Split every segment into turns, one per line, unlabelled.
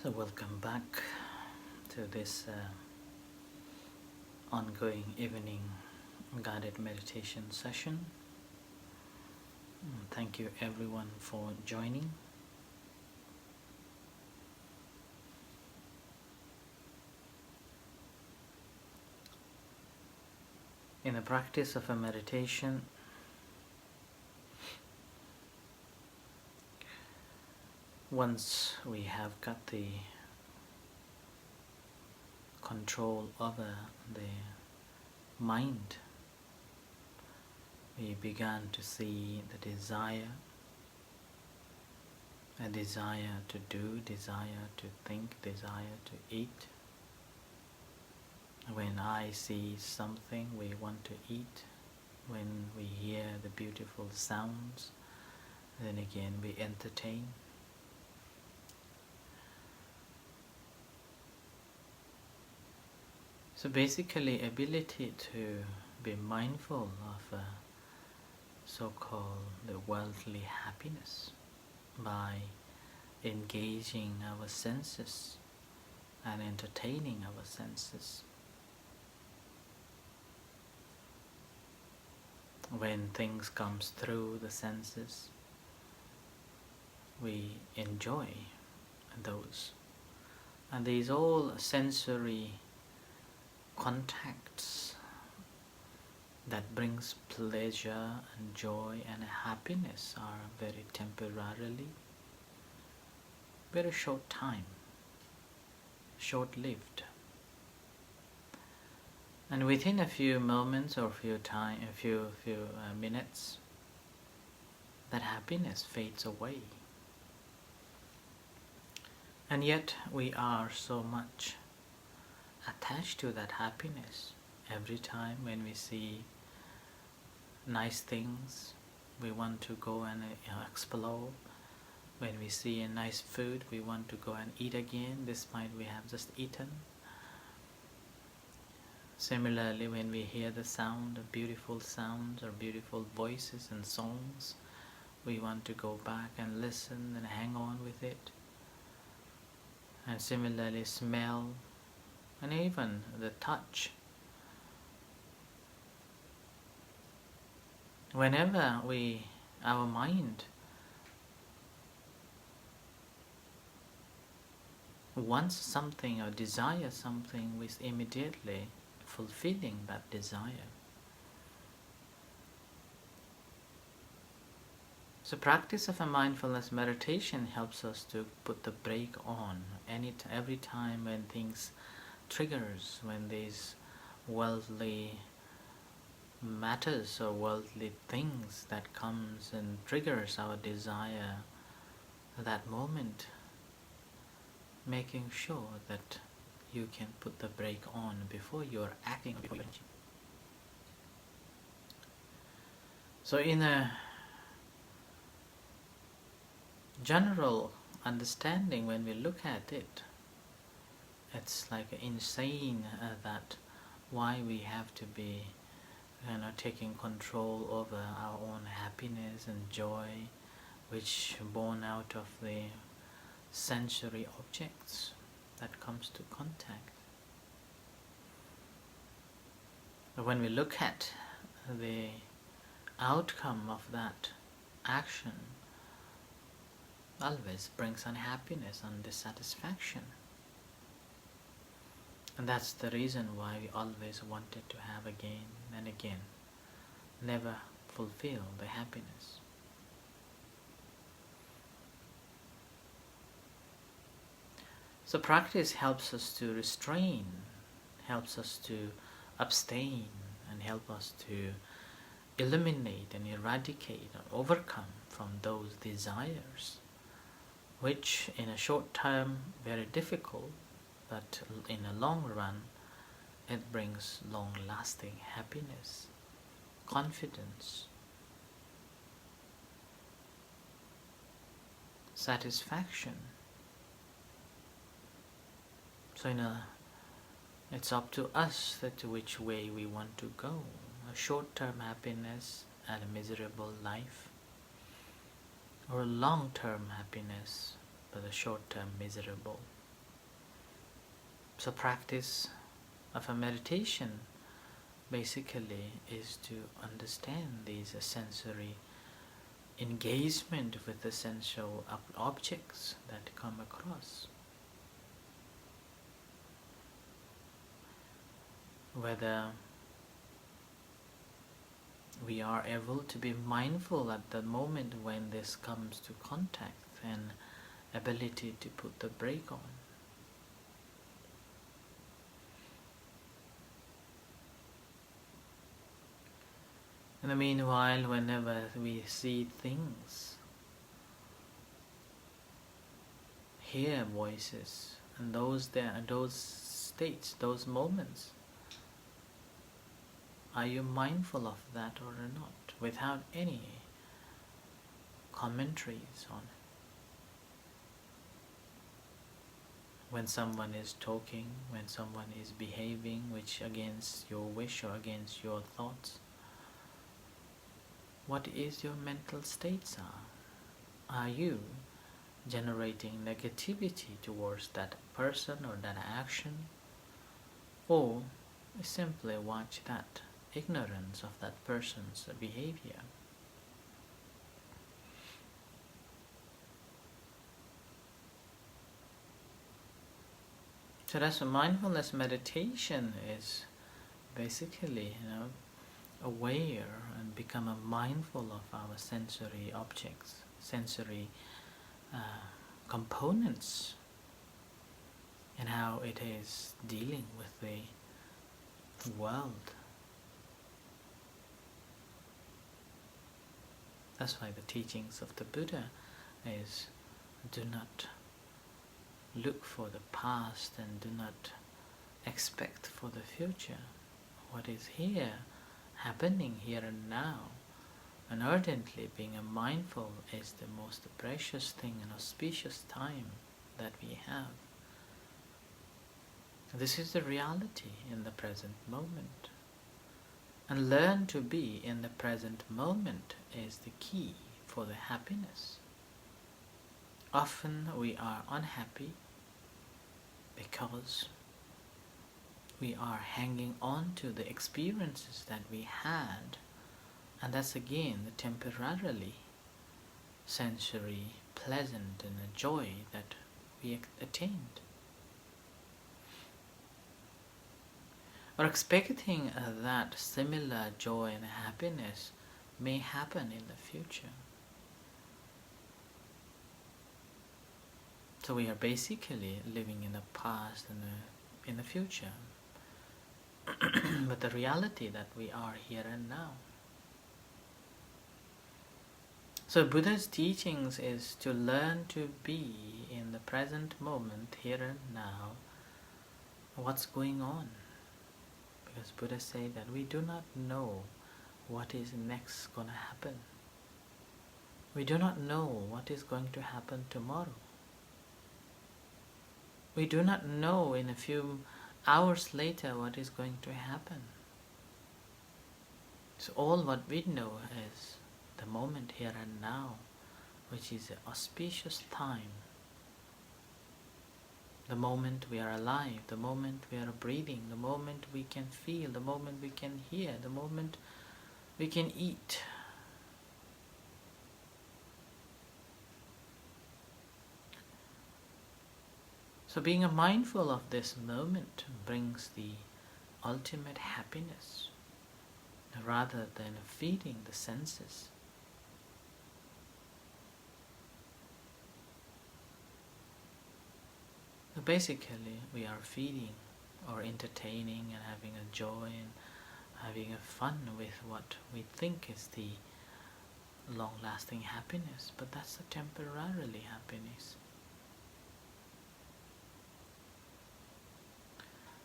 So welcome back to this ongoing evening guided meditation session. Thank you everyone for joining. In the practice of a meditation, once we have got the control over the mind, we began to see the desire, a desire to do, desire to think, desire to eat. When I see something, we want to eat. When we hear the beautiful sounds, then again we entertain. So basically, ability to be mindful of so-called the worldly happiness by engaging our senses and entertaining our senses. When things comes through the senses, we enjoy those. And these all sensory contacts that brings pleasure and joy and happiness are very temporarily, very short time, short-lived. And within a few moments or a few minutes, that happiness fades away. And yet we are so much attached to that happiness. Every time when we see nice things, we want to go and explore. When we see a nice food, we want to go and eat again, despite we have just eaten. Similarly, when we hear the sound of beautiful sounds or beautiful voices and songs, we want to go back and listen and hang on with it. And similarly, smell and even the touch. Whenever our mind wants something or desires something, we immediately fulfilling that desire. So practice of a mindfulness meditation helps us to put the brake on every time when things triggers, when these worldly matters or worldly things that comes and triggers our desire at that moment, making sure that you can put the brake on before you're acting, before you're acting. So in a general understanding, when we look at it, it's like insane that why we have to be taking control over our own happiness and joy, which born out of the sensory objects that comes to contact. But when we look at the outcome of that action, always brings unhappiness and dissatisfaction. And that's the reason why we always wanted to have again and again, never fulfill the happiness. So practice helps us to restrain, helps us to abstain, and help us to eliminate and eradicate and overcome from those desires, which in a short term very difficult, but in a long run it brings long-lasting happiness, confidence, satisfaction. So it's up to us that which way we want to go. A short-term happiness and a miserable life, or a long-term happiness but a short-term miserable So practice of a meditation basically is to understand these sensory engagement with the sensual objects that come across. Whether we are able to be mindful at the moment when this comes to contact and ability to put the brake on. In the meanwhile, whenever we see things, hear voices, and those states, those moments, are you mindful of that or not, without any commentaries on it? When someone is talking, when someone is behaving which against your wish or against your thoughts, what is your mental states are? Are you generating negativity towards that person or that action? Or simply watch that ignorance of that person's behavior? So that's a mindfulness meditation is basically, aware and become mindful of our sensory objects, sensory components, and how it is dealing with the world. That's why the teachings of the Buddha is do not look for the past and do not expect for the future. What is here, happening here and now, and ardently being mindful is the most precious thing and auspicious time that we have. This is the reality in the present moment. And learn to be in the present moment is the key for the happiness. Often we are unhappy because we are hanging on to the experiences that we had, and that's again the temporarily sensory pleasant and a joy that we attained. Or expecting that similar joy and happiness may happen in the future. So we are basically living in the past and in the future. But the reality that we are here and now. So Buddha's teachings is to learn to be in the present moment, here and now, what's going on. Because Buddha said that we do not know what is next going to happen. We do not know what is going to happen tomorrow. We do not know in a few hours later what is going to happen. So all what we know is the moment here and now, which is an auspicious time. The moment we are alive, the moment we are breathing, the moment we can feel, the moment we can hear, the moment we can eat. So being mindful of this moment brings the ultimate happiness, rather than feeding the senses. So basically, we are feeding or entertaining and having a joy and having a fun with what we think is the long-lasting happiness, but that's a temporarily happiness.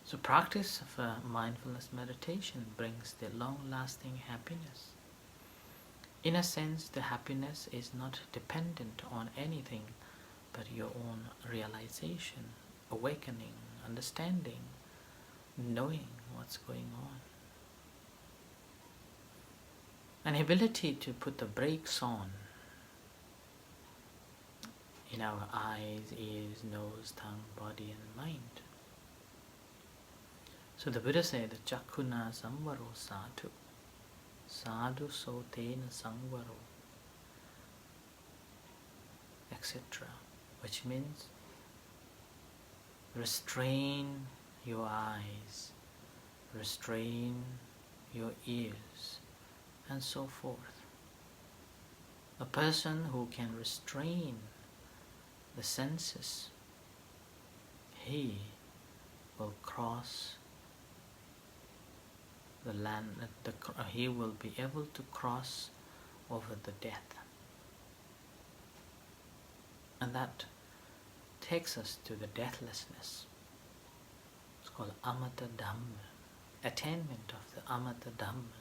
So practice of mindfulness meditation brings the long-lasting happiness. In a sense, the happiness is not dependent on anything but your own realization, awakening, understanding, knowing what's going on. An ability to put the brakes on in our eyes, ears, nose, tongue, body and mind. So the Buddha said, Chakkhuna samvaro sadhu, sadhu sotena samvaro, etc. Which means restrain your eyes, restrain your ears, and so forth. A person who can restrain the senses, he will cross the land, he will be able to cross over the death. And that takes us to the deathlessness. It's called Amata Dhamma, attainment of the Amata Dhamma.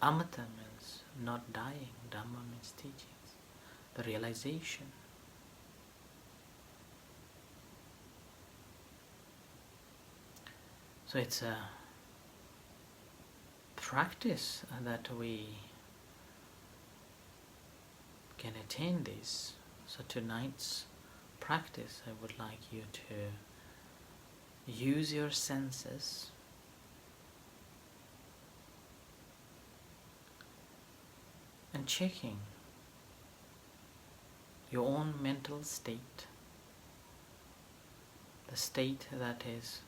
Amata means not dying, Dhamma means teachings, the realization. So it's a practice that we can attain this. So tonight's practice, I would like you to use your senses and checking your own mental state, the state that is,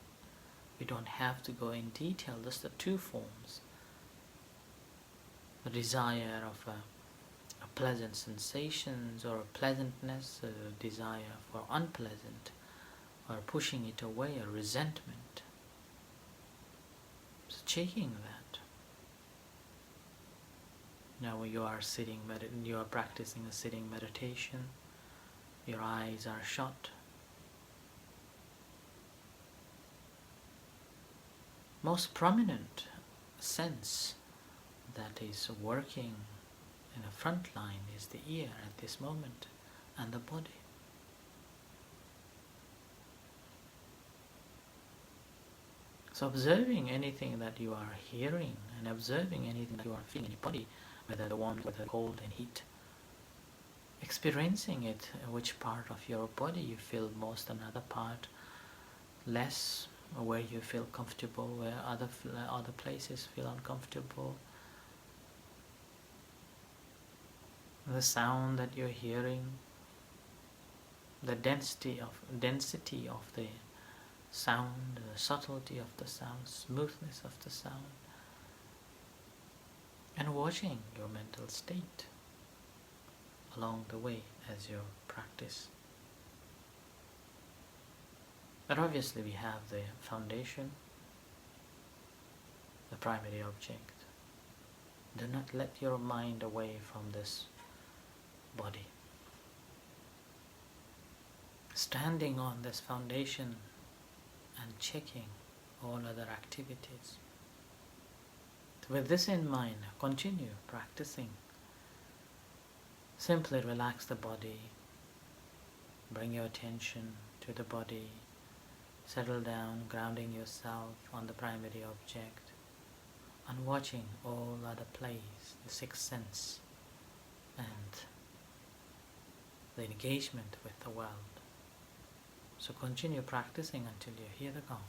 we don't have to go in detail, just the two forms, the desire of a pleasant sensations or a pleasantness, a desire for unpleasant, or pushing it away, a resentment. So checking that. Now when you are sitting, you are practicing a sitting meditation, your eyes are shut. Most prominent sense that is working in the front line is the ear at this moment and the body. So observing anything that you are hearing and observing anything that you are feeling in your body, whether the warmth, whether the cold and heat, experiencing it, which part of your body you feel most, another part less, or where you feel comfortable, where other places feel uncomfortable. The sound that you're hearing, the density of the sound, the subtlety of the sound, smoothness of the sound, and watching your mental state along the way as you practice. But obviously we have the foundation, the primary object. Do not let your mind away from this body. Standing on this foundation and checking all other activities. With this in mind, continue practicing. Simply relax the body, bring your attention to the body, settle down, grounding yourself on the primary object, and watching all other plays, the sixth sense, and the engagement with the world. So continue practicing until you hear the gong.